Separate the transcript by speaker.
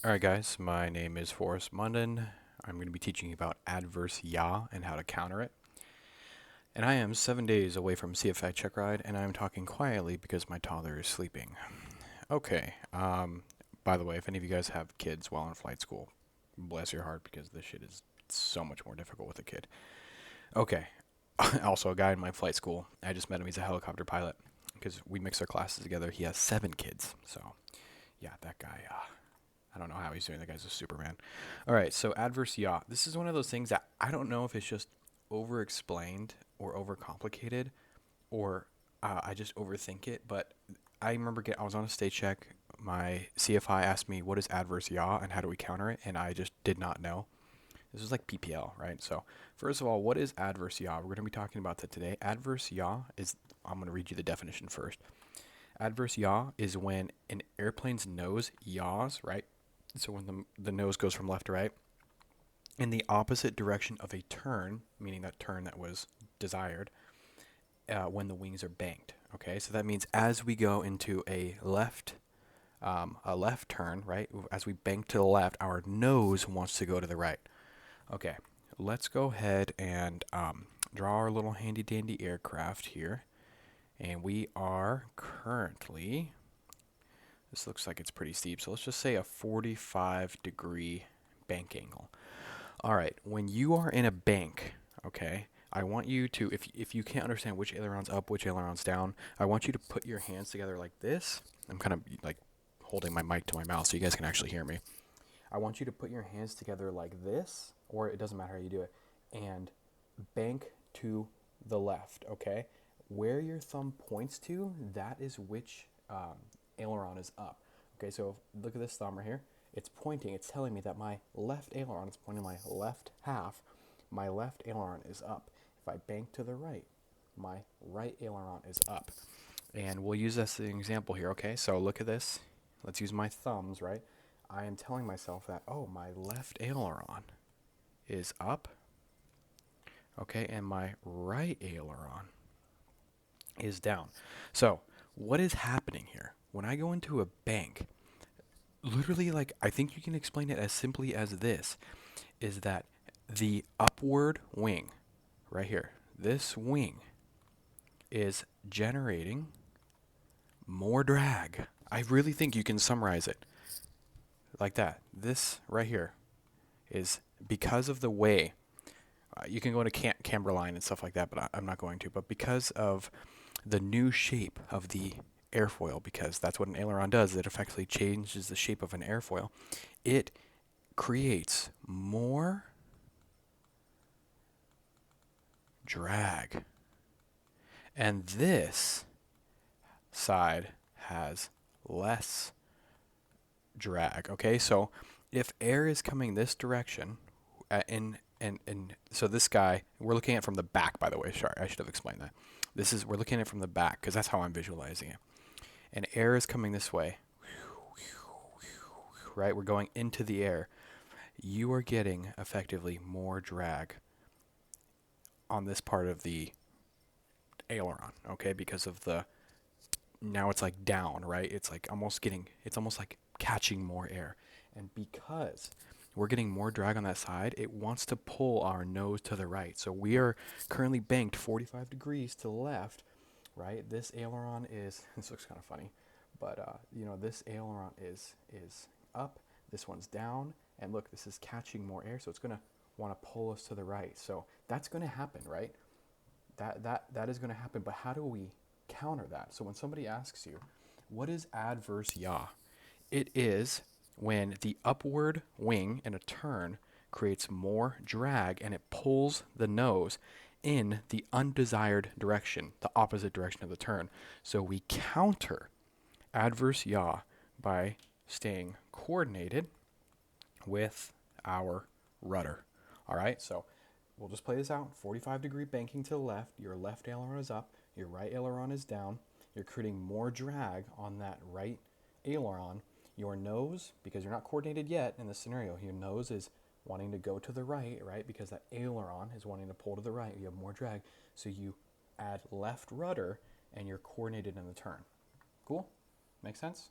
Speaker 1: Alright guys, my name is Forrest Munden. I'm going to be teaching you about adverse yaw and how to counter it. And I am 7 days away from CFI checkride, and I'm talking quietly because my toddler is sleeping. Okay, by the way, if any of you guys have kids while in flight school, bless your heart because this shit is so much more difficult with a kid. Okay, also a guy in my flight school, I just met him, he's a helicopter pilot, because we mix our classes together. He has 7 kids, so yeah, that guy, I don't know how he's doing. That guy's a Superman. All right, so adverse yaw. This is one of those things that I don't know if it's just over-explained or overcomplicated, or I just overthink it. But I remember I was on a state check. My CFI asked me, "What is adverse yaw and how do we counter it?" And I just did not know. This is like PPL, right? So first of all, what is adverse yaw? We're going to be talking about that today. Adverse yaw is. I'm going to read you the definition first. Adverse yaw is when an airplane's nose yaws, right? So when the nose goes from left to right in the opposite direction of a turn, meaning that turn that was desired, when the wings are banked. Okay, so that means as we go into a left turn, right? As we bank to the left, our nose wants to go to the right. Okay, let's go ahead and draw our little handy dandy aircraft here. And we are currently, this looks like it's pretty steep, so let's just say a 45-degree bank angle. All right, when you are in a bank, okay, I want you to, if you can't understand which aileron's up, which aileron's down, I want you to put your hands together like this. I'm kind of like holding my mic to my mouth so you guys can actually hear me. I want you to put your hands together like this, or it doesn't matter how you do it, and bank to the left, okay? Where your thumb points to, that is which aileron is up. Okay, so look at this thumb right here. It's pointing, it's telling me that my left aileron is pointing my left half. My left aileron is up. If I bank to the right, my right aileron is up. And we'll use this as an example here, okay? So look at this. Let's use my thumbs, right? I am telling myself that, oh, my left aileron is up, okay, and my right aileron is down. So what is happening here? When I go into a bank, literally, like, I think you can explain it as simply as this, is that the upward wing, right here, this wing is generating more drag. I really think you can summarize it like that. This right here is because of the way, you can go into camber line and stuff like that, but I'm not going to, but because of the new shape of the airfoil, because that's what an aileron does, it effectively changes the shape of an airfoil, it creates more drag. And this side has less drag. Okay, so if air is coming this direction, and so this guy, we're looking at it from the back, by the way. Sorry, I should have explained that. We're looking at it from the back because that's how I'm visualizing it. And air is coming this way, right? We're going into the air. You are getting effectively more drag on this part of the aileron, okay? Because of now it's like down, right? It's almost like catching more air. And because we're getting more drag on that side, it wants to pull our nose to the right. So we are currently banked 45 degrees to the left, right? This aileron is, this looks kind of funny, but this aileron is up, this one's down, and look, this is catching more air, so it's gonna want to pull us to the right. So that's gonna happen, right? That is gonna happen, but how do we counter that? So when somebody asks you, what is adverse yaw? It is when the upward wing in a turn creates more drag and it pulls the nose in the undesired direction, the opposite direction of the turn. So we counter adverse yaw by staying coordinated with our rudder. All right, so we'll just play this out. 45-degree banking to the left. Your left aileron is up. Your right aileron is down. You're creating more drag on that right aileron. Your nose, because you're not coordinated yet in this scenario, your nose is wanting to go to the right, right? Because that aileron is wanting to pull to the right. You have more drag. So you add left rudder and you're coordinated in the turn. Cool? Make sense?